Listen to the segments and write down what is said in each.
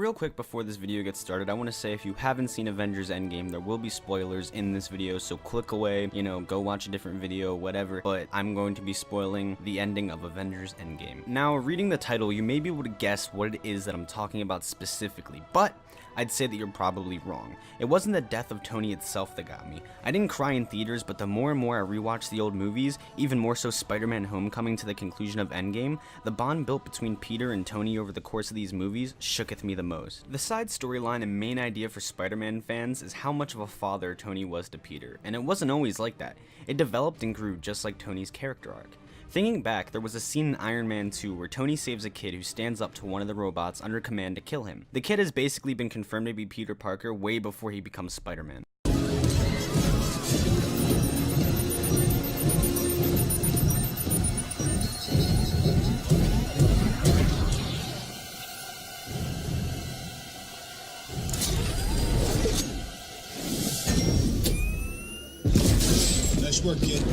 Real quick before this video gets started, I want to say if you haven't seen Avengers Endgame, there will be spoilers in this video, so click away, go watch a different video, whatever, but I'm going to be spoiling the ending of Avengers Endgame. Now, reading the title, you may be able to guess what it is that I'm talking about specifically, but I'd say that you're probably wrong. It wasn't the death of Tony itself that got me. I didn't cry in theaters, but the more and more I rewatched the old movies, even more so Spider-Man Homecoming to the conclusion of Endgame, the bond built between Peter and Tony over the course of these movies shooketh me the most. The side storyline and main idea for Spider-Man fans is how much of a father Tony was to Peter, and it wasn't always like that. It developed and grew just like Tony's character arc. Thinking back, there was a scene in Iron Man 2 where Tony saves a kid who stands up to one of the robots under command to kill him. The kid has basically been confirmed to be Peter Parker way before he becomes Spider-Man. Nice work, kid.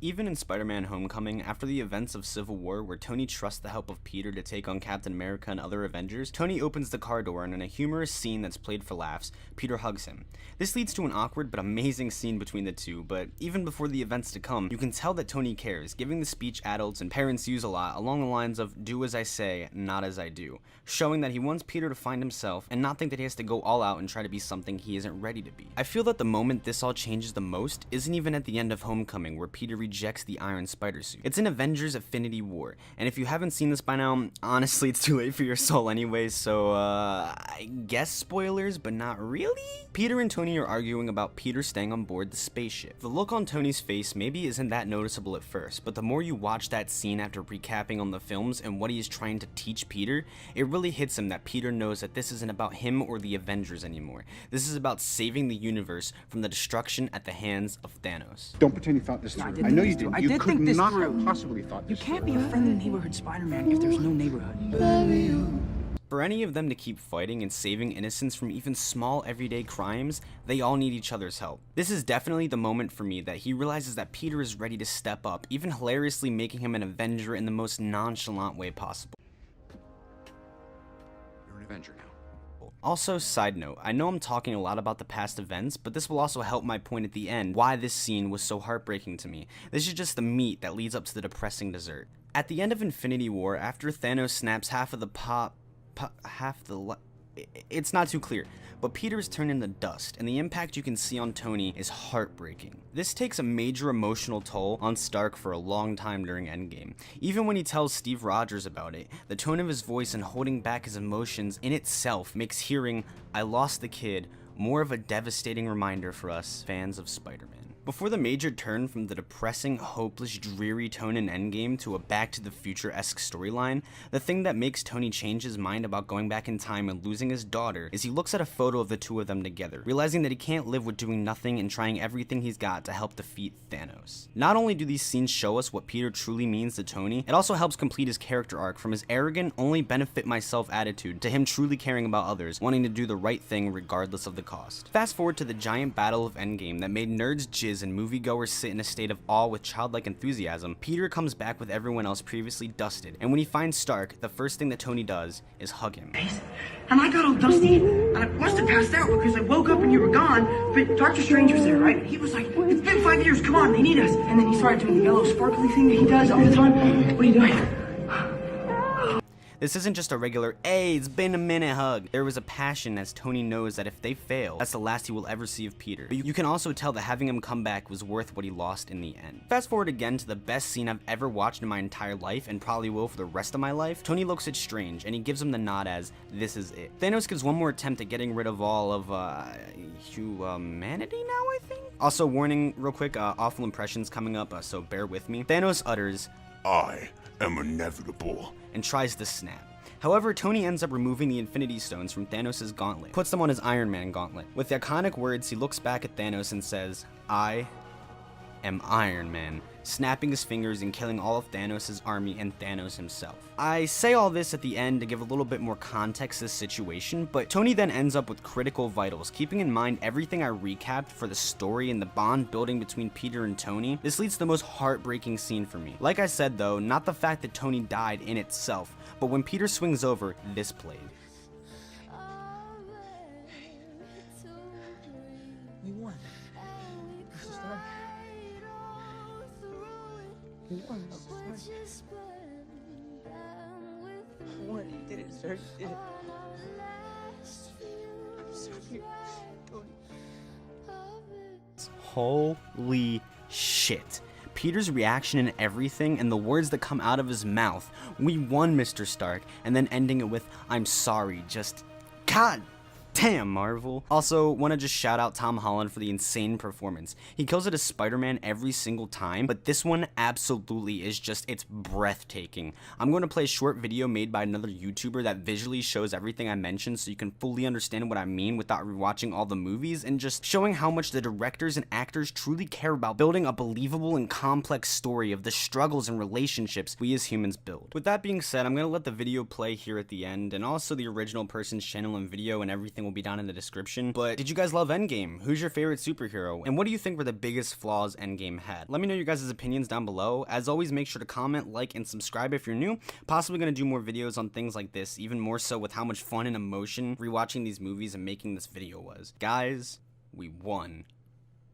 Even in Spider-Man Homecoming, after the events of Civil War where Tony trusts the help of Peter to take on Captain America and other Avengers, Tony opens the car door and in a humorous scene that's played for laughs, Peter hugs him. This leads to an awkward but amazing scene between the two, but even before the events to come, you can tell that Tony cares, giving the speech adults and parents use a lot along the lines of do as I say, not as I do, showing that he wants Peter to find himself and not think that he has to go all out and try to be something he isn't ready to be. I feel that the moment this all changes the most isn't even at the end of Homecoming where Peter rejects the Iron Spider suit. It's in Avengers Infinity War, and if you haven't seen this by now, honestly it's too late for your soul anyways, so I guess spoilers, but not really? Peter and Tony are arguing about Peter staying on board the spaceship. The look on Tony's face maybe isn't that noticeable at first, but the more you watch that scene after recapping on the films and what he is trying to teach Peter, it really hits him that Peter knows that this isn't about him or the Avengers anymore. This is about saving the universe from the destruction at the hands of Thanos. Don't pretend you thought this through. I know you did. You could not have possibly thought this through. You can't be a friendly neighborhood Spider-Man if there's no neighborhood. For any of them to keep fighting and saving innocents from even small everyday crimes, they all need each other's help. This is definitely the moment for me that he realizes that Peter is ready to step up, even hilariously making him an Avenger in the most nonchalant way possible. You're an Avenger now. Also, side note, I know I'm talking a lot about the past events, but this will also help my point at the end, why this scene was so heartbreaking to me. This is just the meat that leads up to the depressing dessert. At the end of Infinity War, after Thanos snaps half of the it's not too clear, but Peter's turned into dust, and the impact you can see on Tony is heartbreaking. This takes a major emotional toll on Stark for a long time during Endgame. Even when he tells Steve Rogers about it, the tone of his voice and holding back his emotions in itself makes hearing, "I lost the kid," more of a devastating reminder for us fans of Spider-Man. Before the major turn from the depressing, hopeless, dreary tone in Endgame to a Back to the Future-esque storyline, the thing that makes Tony change his mind about going back in time and losing his daughter is he looks at a photo of the two of them together, realizing that he can't live with doing nothing and trying everything he's got to help defeat Thanos. Not only do these scenes show us what Peter truly means to Tony, it also helps complete his character arc from his arrogant, only benefit myself attitude to him truly caring about others, wanting to do the right thing regardless of the cost. Fast forward to the giant battle of Endgame that made nerds jizz and moviegoers sit in a state of awe with childlike enthusiasm. Peter comes back with everyone else previously dusted, and when he finds Stark, the first thing that Tony does is hug him. And I got all dusty, and I must have passed out because I woke up and you were gone, but Doctor Strange was there, right? He was like, "It's been 5 years, come on, they need us." And then he started doing the yellow sparkly thing that he does all the time. What are you doing? This isn't just a regular, "Hey, it's been a minute" hug. There was a passion as Tony knows that if they fail, that's the last he will ever see of Peter. But you can also tell that having him come back was worth what he lost in the end. Fast forward again to the best scene I've ever watched in my entire life and probably will for the rest of my life. Tony looks at Strange and he gives him the nod as, "This is it." Thanos gives one more attempt at getting rid of all of humanity now, I think? Also, warning real quick, awful impressions coming up, so bear with me. Thanos utters, I am inevitable, and tries to snap. However, Tony ends up removing the Infinity Stones from Thanos' gauntlet, puts them on his Iron Man gauntlet. With the iconic words, he looks back at Thanos and says, "I am Iron Man, snapping his fingers and killing all of Thanos' army and Thanos himself. I say all this at the end to give a little bit more context to this situation, but Tony then ends up with critical vitals, keeping in mind everything I recapped for the story and the bond building between Peter and Tony. This leads to the most heartbreaking scene for me. Like I said though, not the fact that Tony died in itself, but when Peter swings over, this played. We won. Mr. Stark. We won, Mr. Stark. We won. You did it, sir. You did it. I'm sorry. Holy shit. Peter's reaction and everything, and the words that come out of his mouth, "We won, Mr. Stark," and then ending it with, "I'm sorry," just God damn, Marvel. Also, want to just shout out Tom Holland for the insane performance. He kills it as Spider-Man every single time, but this one absolutely is just, it's breathtaking. I'm going to play a short video made by another YouTuber that visually shows everything I mentioned so you can fully understand what I mean without rewatching all the movies, and just showing how much the directors and actors truly care about building a believable and complex story of the struggles and relationships we as humans build. With that being said, I'm going to let the video play here at the end, and also the original person's channel and video and everything will be down in the description. But did you guys love Endgame? Who's your favorite superhero? And what do you think were the biggest flaws Endgame had? Let me know your guys' opinions down below. As always, make sure to comment, like, and subscribe if you're new. Possibly gonna do more videos on things like this, even more so with how much fun and emotion rewatching these movies and making this video was. Guys, we won.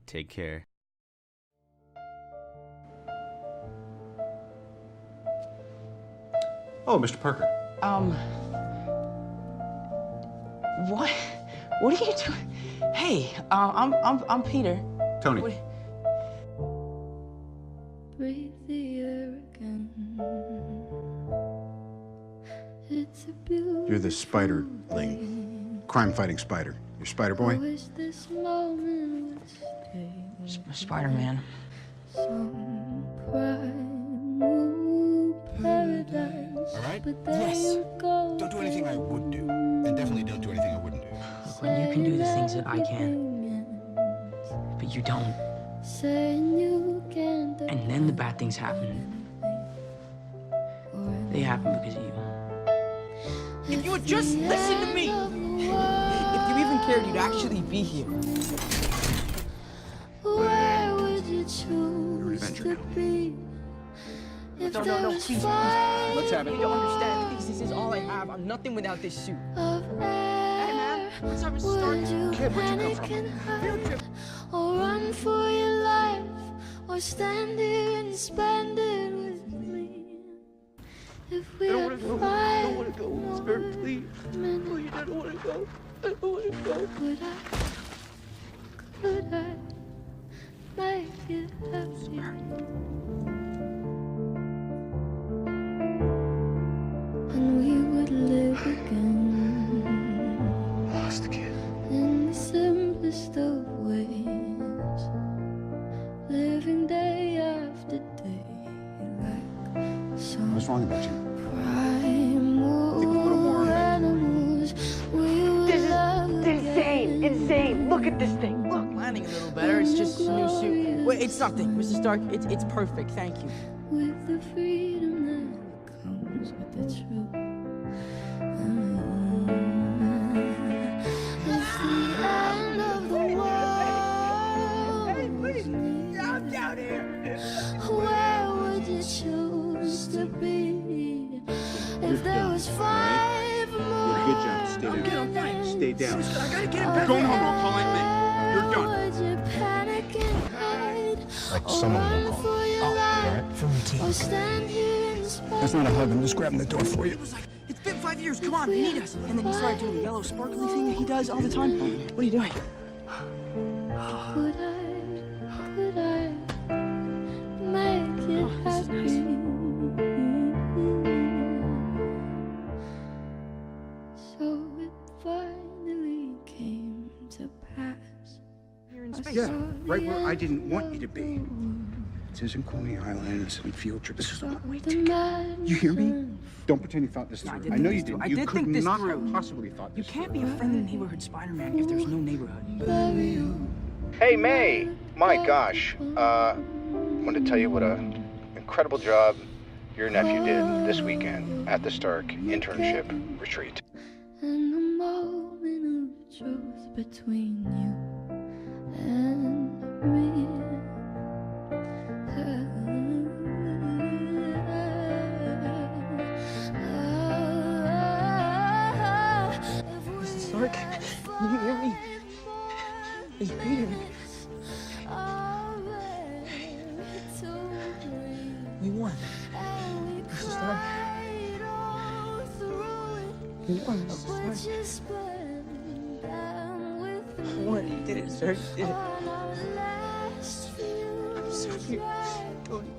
Take care. Oh, Mr. Parker. What? What are you doing? Hey, I'm Peter. Tony. Breathe the air again. It's a beautiful You're the spiderling. Crime-fighting spider. You're Spider-Boy? wish this moment would stay. Spider-Man. Some primal paradise. All right? But there Yes. you go. Don't do anything I would do. And definitely don't do anything I wouldn't do. Look, when you can do the things that I can, but you don't. Saying you can't do And then the bad things happen. They happen because of you. If you would just listen to me! If you even cared, you'd actually be here. Where would you choose Avenger to now. be? If No, there was please. fire Let's have it. You don't understand. This is all I have. I'm nothing without this suit. of air, What's up, Mr. would Stark? you Kid, where'd you panic come and from? hide, or run for your life, or stand here and spend it with me? If we had fire, I don't want to go, sir, please. Please, I don't want to go. I don't want to go. could I make it happy? And we would live again Lost the kid. in the simplest of ways, living day after day like some What's wrong about you? primal Think a little more on it. animals. We would love again. Insane. Look at this thing. Look, landing a little better. It's just a new suit. Wait, it's nothing, Mr. Stark. It's perfect. Thank you. With the freedom that comes with the truth. It's the end of the world. I'm down here. Where would you choose to be if there was 5 more? Good job. Stay down. I'm fine. Stay down. I gotta get him back. Go home. I'll call Aunt May. You're done. Would you panic and hide, Like or someone will run call. for your life, From the team. or stand here and spend? That's not a hug. I'm just grabbing the door for you. It was like, it's been 5 years. Come on, they need us. And then he started doing the yellow sparkly thing that he does all the time. What are you doing? Could I make it happy? So it finally came to pass. You're in space. Yeah, right where I didn't want you to be. This isn't Coney Island. It's some field trip. This is a way to get. You hear me? Don't pretend you thought this No, I through. did I know think you this through. didn't. I You did could think this not through. have possibly thought You this can't through. be a friendly neighborhood Spider-Man if there's no neighborhood. Hey, May. My gosh. wanted to tell you what a incredible job your nephew did this weekend at the Stark internship retreat. And the moment of truth between you and me. Mrs. Stark, can you hear me? It's Peter. We won. Mrs. Stark. We won, Mrs. Stark. We won. You did it, sir. You did it. I'm sorry. Tony.